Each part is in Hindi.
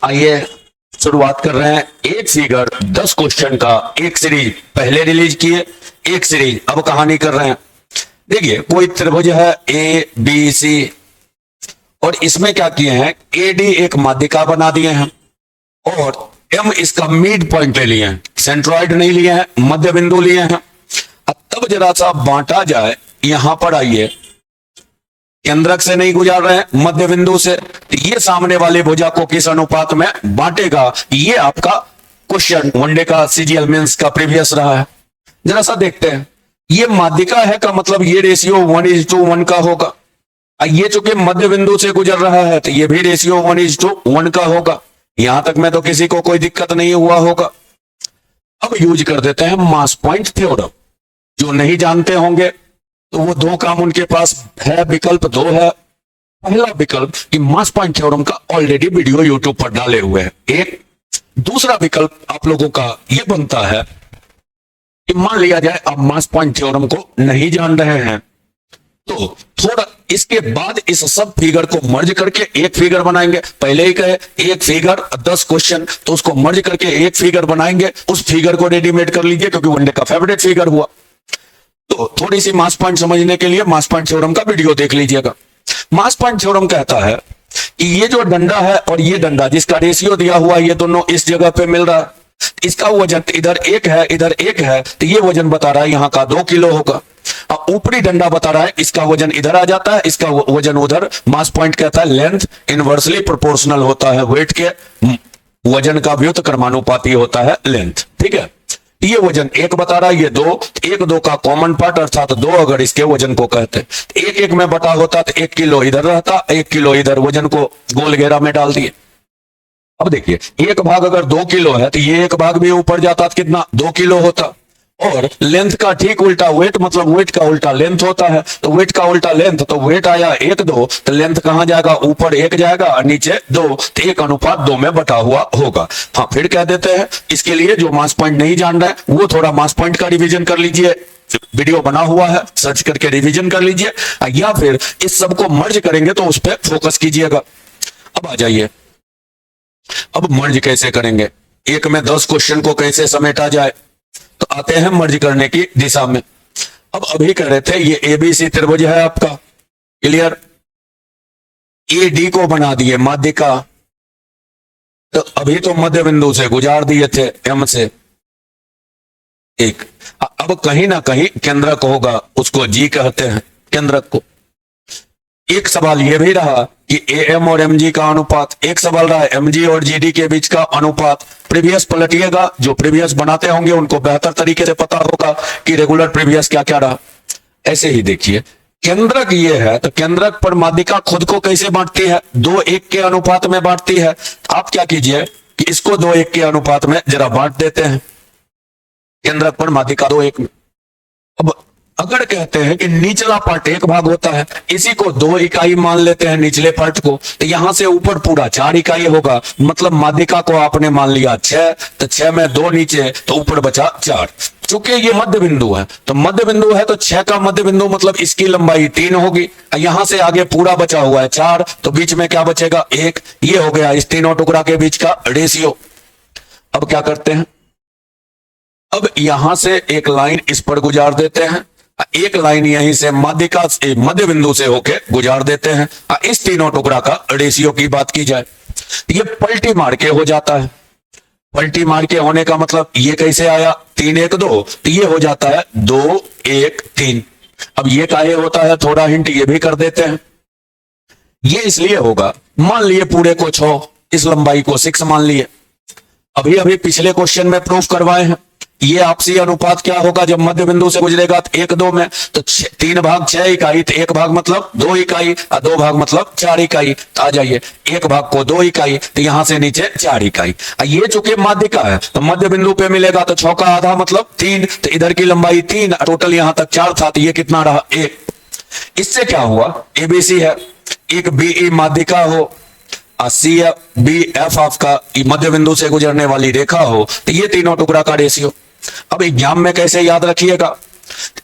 आइए शुरुआत कर रहे हैं। एक फिगर 10 क्वेश्चन का एक सीरीज पहले रिलीज किए, एक सीरीज अब कहानी कर रहे हैं। देखिए कोई त्रिभुज है ए बी सी और इसमें क्या किए हैं, ए डी एक माध्यिका बना दिए हैं और एम इसका मिड पॉइंट ले लिए हैं, सेंट्रॉइड नहीं लिए हैं, मध्य बिंदु लिए हैं। अब तब जरा सा बांटा जाए, यहां पर आइए, केंद्रक से नहीं गुजार रहे हैं, मध्य बिंदु से, तो ये सामने वाले भुजा को किस अनुपात में बांटेगा, ये आपका क्वेश्चन वनडे का सीजीएल मेंस का प्रीवियस रहा है। जरा सा देखते हैं, ये माध्यिका है का मतलब ये रेशियो 1:1 का होगा। ये चूंकि मध्य बिंदु से गुजर रहा है तो ये भी रेशियो 1:1 का होगा। यहां तक में तो किसी को कोई दिक्कत नहीं हुआ होगा। अब यूज कर देते हैं मास पॉइंट थ्योरम। जो नहीं जानते होंगे तो वो दो काम उनके पास है, विकल्प दो है। पहला विकल्प कि मास पॉइंट थ्योरम का ऑलरेडी वीडियो यूट्यूब पर डाले हुए हैं एक। दूसरा विकल्प आप लोगों का ये बनता है कि मान लिया जाए आप मास पॉइंट थ्योरम को नहीं जान रहे हैं तो थोड़ा इसके बाद इस सब फिगर को मर्ज करके एक फिगर बनाएंगे। पहले ही कहे एक फिगर 10 क्वेश्चन, तो उसको मर्ज करके एक फिगर बनाएंगे। उस फिगर को रेडीमेड कर लीजिए क्योंकि वनडे का फेवरेट फिगर हुआ। तो थोड़ी सी मास पॉइंट समझने के लिए मास पॉइंट थ्योरम का वीडियो देख लीजिएगा। मास पॉइंट थ्योरम कहता है कि ये जो डंडा है और ये डंडा जिसका रेशियो दिया हुआ है, ये दोनों इस जगह पे मिल रहा है, इसका वजन इधर एक है इधर एक है, तो ये वजन बता रहा है यहाँ का 2 किलो होगा। अब ऊपरी डंडा बता रहा है इसका वजन इधर आ जाता है, इसका वजन उधर। मास पॉइंट कहता है लेंथ इनवर्सली प्रोपोर्शनल होता है वेट के, वजन का व्युत्क्रमानुपाती क्रमानुपाती होता है लेंथ। ठीक है, ये वजन एक बता रहा है, ये 2, एक 2 का कॉमन पार्ट अर्थात 2 अगर इसके वजन को कहते हैं, एक एक में बटा होता तो 1 किलो इधर रहता, 1 किलो इधर, वजन को गोल घेरा में डाल दिए। अब देखिए एक भाग अगर 2 किलो है तो ये एक भाग भी ऊपर जाता तो कितना, 2 किलो होता। और लेंथ का ठीक उल्टा वेट, मतलब वेट का उल्टा लेंथ होता है, तो वेट का उल्टा लेंथ, तो वेट आया 1 2, तो लेंथ कहां जाएगा, ऊपर 1 जाएगा और नीचे 2, तो 1:2 में बटा हुआ होगा। हाँ फिर कह देते हैं इसके लिए जो मास पॉइंट नहीं जान रहा है वो थोड़ा मास पॉइंट का रिवीजन कर लीजिए, वीडियो बना हुआ है, सर्च करके रिवीजन कर लीजिए, या फिर इस सबको मर्ज करेंगे तो उस पर फोकस कीजिएगा। अब आ जाइए, अब मर्ज कैसे करेंगे, एक में 10 क्वेश्चन को कैसे समेटा जाए, तो आते हैं मर्ज करने की दिशा में। अब अभी कह रहे थे ये एबीसी त्रिभुज है आपका, क्लियर। ए डी को बना दिए माध्यिका, तो अभी तो मध्य बिंदु से गुजार दिए थे एम से एक। अब कहीं ना कहीं केंद्रक होगा, उसको जी कहते हैं केंद्रक को। एक सवाल यह भी रहा कि एम और एमजी का अनुपात, एक सवाल रहा एमजी और जीडी के बीच का अनुपात। प्रीवियस पलटिएगा, जो प्रीवियस बनाते होंगे उनको बेहतर तरीके से पता होगा कि रेगुलर प्रीवियस क्या क्या रहा। ऐसे ही देखिए केंद्रक ये है, तो केंद्रक पर माध्यिका खुद को कैसे बांटती है, 2:1 के अनुपात में बांटती है। आप क्या कीजिए कि इसको 2:1 के अनुपात में जरा बांट देते हैं, केंद्रक पर माध्यिका 2:1 में। अब अगर कहते हैं कि निचला पार्ट 1 भाग होता है, इसी को 2 इकाई मान लेते हैं निचले पार्ट को, तो यहां से ऊपर पूरा 4 इकाई होगा। मतलब माध्यिका को आपने मान लिया 6, तो 6 में 2 नीचे, तो ऊपर बचा 4। चूंकि ये मध्य बिंदु है, तो मध्य बिंदु है तो 6 का मध्य बिंदु मतलब इसकी लंबाई 3 होगी। यहां से आगे पूरा बचा हुआ है 4, तो बीच में क्या बचेगा 1। ये हो गया इस तीनों टुकड़ा के बीच का रेशियो। अब क्या करते हैं, अब यहां से एक लाइन इस पर गुजार देते हैं, एक लाइन यहीं से माध्यिका से मध्य बिंदु से होके गुजार देते हैं। इस तीनों टुकड़ा का रेशियो की बात की जाए, ये पलटी मार के हो जाता है। पलटी मार के होने का मतलब ये कैसे आया, 3 1 2, तो ये हो जाता है 2 1 3। अब ये काहे होता है, थोड़ा हिंट ये भी कर देते हैं। ये इसलिए होगा, मान लिए पूरे को 6, इस लंबाई को 6 मान लिए। अभी अभी पिछले क्वेश्चन में प्रूफ करवाए हैं ये आपसी अनुपात क्या होगा जब मध्य बिंदु से गुजरेगा, तो 1 2 में, तो 3 भाग 6 इकाई, तो 1 भाग मतलब 2 इकाई, 2 भाग मतलब 4 इकाई। तो आ जाइए 1 भाग को 2 इकाई, तो यहां से नीचे 4 इकाई। ये चूंकि माध्यिका है तो मध्य बिंदु पे मिलेगा, तो 6 का आधा मतलब 3, तो इधर की लंबाई 3, टोटल यहां तक 4 था, तो ये कितना रहा 1। इससे क्या हुआ, एबीसी है, एक बीई माध्यिका हो, सी बी एफ आपका मध्य बिंदु से गुजरने वाली रेखा हो, तो ये तीनों टुकड़ा का रेशियो। अब एग्जाम में कैसे याद रखिएगा,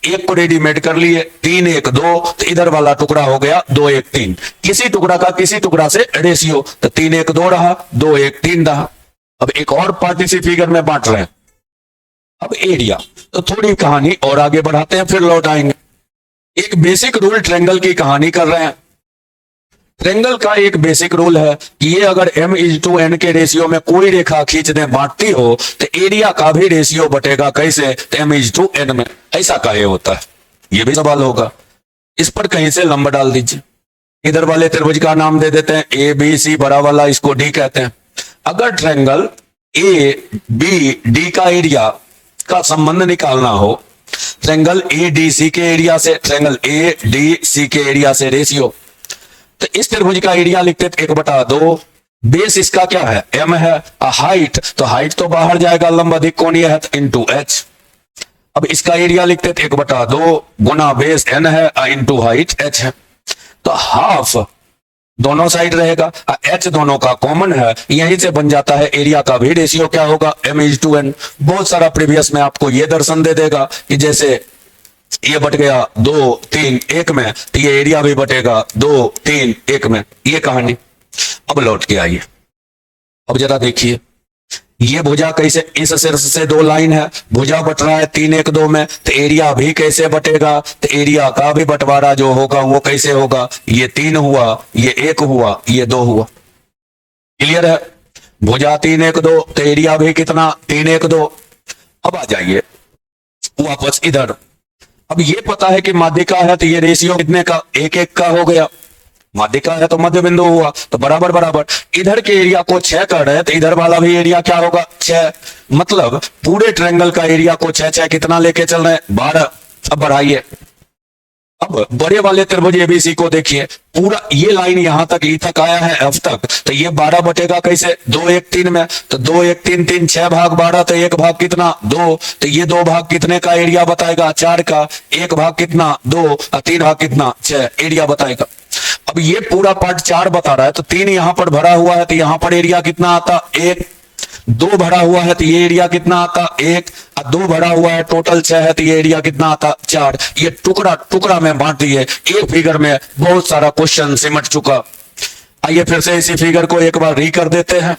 एक को रेडीमेड कर लिए, 3 1 2, तो इधर वाला टुकड़ा हो गया 2 1 3। किसी टुकड़ा का किसी टुकड़ा से रेशियो, तो 3 1 2 रहा, 2 1 3 रहा। अब एक और पार्ट इसी फिगर में बांट रहे हैं। अब एरिया, तो थोड़ी कहानी और आगे बढ़ाते हैं, फिर लौट आएंगे। एक बेसिक रूल ट्रायंगल की कहानी कर रहे हैं। ट्रायंगल का एक बेसिक रूल है कि ये अगर m/n के रेशियो में कोई रेखा खींच दे बांटती हो, तो एरिया का भी रेशियो बटेगा कैसे, तो m/n में। ऐसा काहे होता है, ये भी सवाल होगा। इस पर कहीं से लंब डाल दीजिए। इधर वाले त्रिभुज का नाम दे देते हैं ABC, बड़ा वाला इसको D कहते हैं। अगर ट्रायंगल ABD का एरिया का संबंध निकालना हो, ट्रायंगल ADC के एरिया से, ट्रायंगल ADC के एरिया से रेशियो, तो इस त्रिभुज का एरिया लिखते थे 1/2। बेस इसका क्या है, m है। हाइट, तो हाइट तो बाहर जाएगा, लंब अधिक कोणीय है, तो इंटू h। अब इसका एरिया लिखते थे 1/2 गुना बेस n है इंटू हाइट h है। तो हाफ दोनों साइड रहेगा, h दोनों का कॉमन है, यहीं से बन जाता है एरिया का भी रेशियो क्या होगा, m/n। बहुत सारा प्रीवियस में आपको ये दर्शन दे देगा कि जैसे ये बट गया 2 3 1 में, तो ये एरिया भी बटेगा 2 3 1 में, ये कहानी। अब लौट के आइए, अब जरा देखिए ये भुजा कैसे, इस शीर्ष से 2 लाइन है, भुजा बट रहा है 3 1 2 में, तो एरिया भी कैसे बटेगा, तो एरिया का भी बंटवारा जो होगा वो कैसे होगा, ये 3 हुआ, ये 1 हुआ, ये 2 हुआ। क्लियर है, भुजा 3 1 2, तो एरिया भी कितना 3 1 2। अब आ जाइए वापस इधर। अब ये पता है कि माध्यिका है, तो ये रेशियो कितने का, 1 1 का हो गया। माध्यिका है तो मध्य बिंदु हुआ, तो बराबर बराबर। इधर के एरिया को 6 कर रहे हैं, तो इधर वाला भी एरिया क्या होगा 6। मतलब पूरे ट्रायंगल का एरिया को 6 6 कितना लेके चल रहे हैं, 12। अब बढ़ाइए, अब बड़े वाले त्रिभुज ABC को देखिए, पूरा ये लाइन यहां तक ई तक आया है, F तक, तो ये 12 बटेगा कैसे, 2 1 3 में। तो 2 1 3 3 6 भाग 12, तो 1 भाग कितना 2, तो ये 2 भाग कितने का एरिया बताएगा, 4 का। 1 भाग कितना 2 और 3 भाग कितना 6, एरिया बताएगा। अब ये पूरा पार्ट 4 बता रहा है, तो 3 यहां पर भरा हुआ है, तो यहां पर एरिया कितना आता 1। 2 भरा हुआ है, तो ये एरिया कितना आता 1, और 2 भरा हुआ है, टोटल 6 है, तो ये एरिया कितना आता 4। ये टुकड़ा टुकड़ा में बांट दिए, एक फिगर में बहुत सारा क्वेश्चन सिमट चुका। आइए फिर से इसी फिगर को एक बार री कर देते हैं।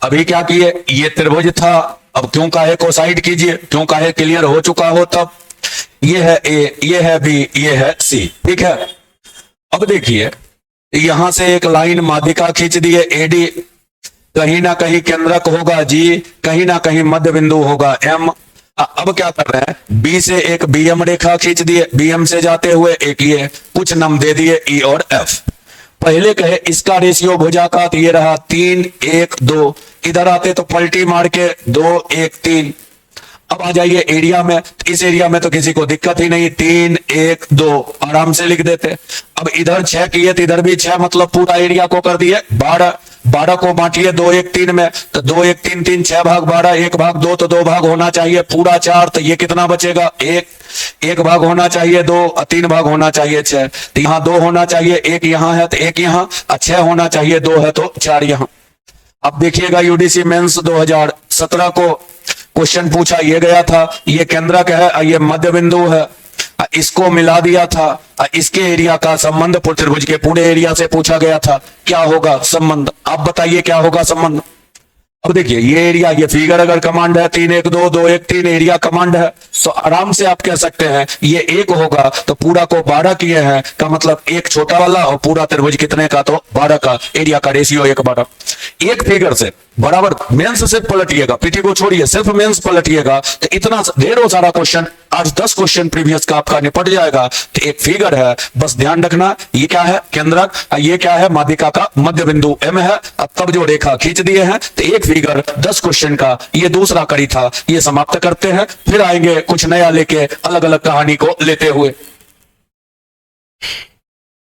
अभी क्या किए, ये त्रिभुज था, अब क्यों काहे को साइड कीजिए, क्यों काहे क्लियर हो चुका हो तब। ये है A, ये है B, ये है C, ठीक है। अब देखिए यहां से एक लाइन माध्यिका खींच दी है AD, कहीं ना कहीं केंद्रक होगा G, कहीं ना कहीं मध्य बिंदु होगा M। अब क्या कर रहे हैं, B से एक BM रेखा खींच दिए, BM से जाते हुए एक ये कुछ नाम दे दिए E और F। पहले कहे इसका रेशियो भुजा का, तो ये रहा 3 1 2। इधर आते तो पलटी मार के 2 1 3। अब आ जाइए एरिया में, इस एरिया में तो किसी को दिक्कत ही नहीं, 3 1 2 आराम से लिख देते। अब इधर 6 किए, तो इधर भी 6, मतलब पूरा एरिया को कर दिए 12। 12 को बांटिए 2 1 3 में, तो 2 1 3 3 6 भाग 12, 1 भाग 2, तो 2 भाग होना चाहिए पूरा 4, तो ये कितना बचेगा 1 भाग होना चाहिए 2, 3 भाग होना चाहिए 6, तो यहाँ 2 होना चाहिए, 1 यहाँ है तो 1 यहाँ, 6 होना चाहिए 2 है तो 4 यहाँ। अब देखिएगा यूडीसी मेंस 2017 को क्वेश्चन पूछा ये गया था, ये केंद्रक है, ये मध्य बिंदु है, इसको मिला दिया था, इसके एरिया का संबंध त्रिभुज के पूरे एरिया से पूछा गया था, क्या होगा संबंध, आप बताइए क्या होगा संबंध। अब देखिए ये एरिया, ये फिगर अगर कमांड है 3 1 2 2 1 3, एरिया कमांड है, तो आराम से आप कह सकते हैं ये 1 होगा, तो पूरा को 12 किए हैं का मतलब 1 छोटा वाला और पूरा त्रिभुज कितने का, तो 12 का, एरिया का रेशियो 1/12। एक फिगर से बराबर मेंस से पलटिएगा, पीटी को छोड़िए, सिर्फ मेंस पलटिएगा, तो इतना ढेरों सारा क्वेश्चन, आज 10 क्वेश्चन प्रीवियस का आपका निपट जाएगा। तो एक फिगर है, बस ध्यान रखना, ये क्या है केंद्रक, ये क्या है माध्यिका का मध्य बिंदु M है। अब तब जो रेखा खींच दिए हैं, तो एक फिगर 10 क्वेश्चन का, ये दूसरा कड़ी था, ये समाप्त करते हैं, फिर आएंगे कुछ नया लेके अलग अलग कहानी को लेते हुए।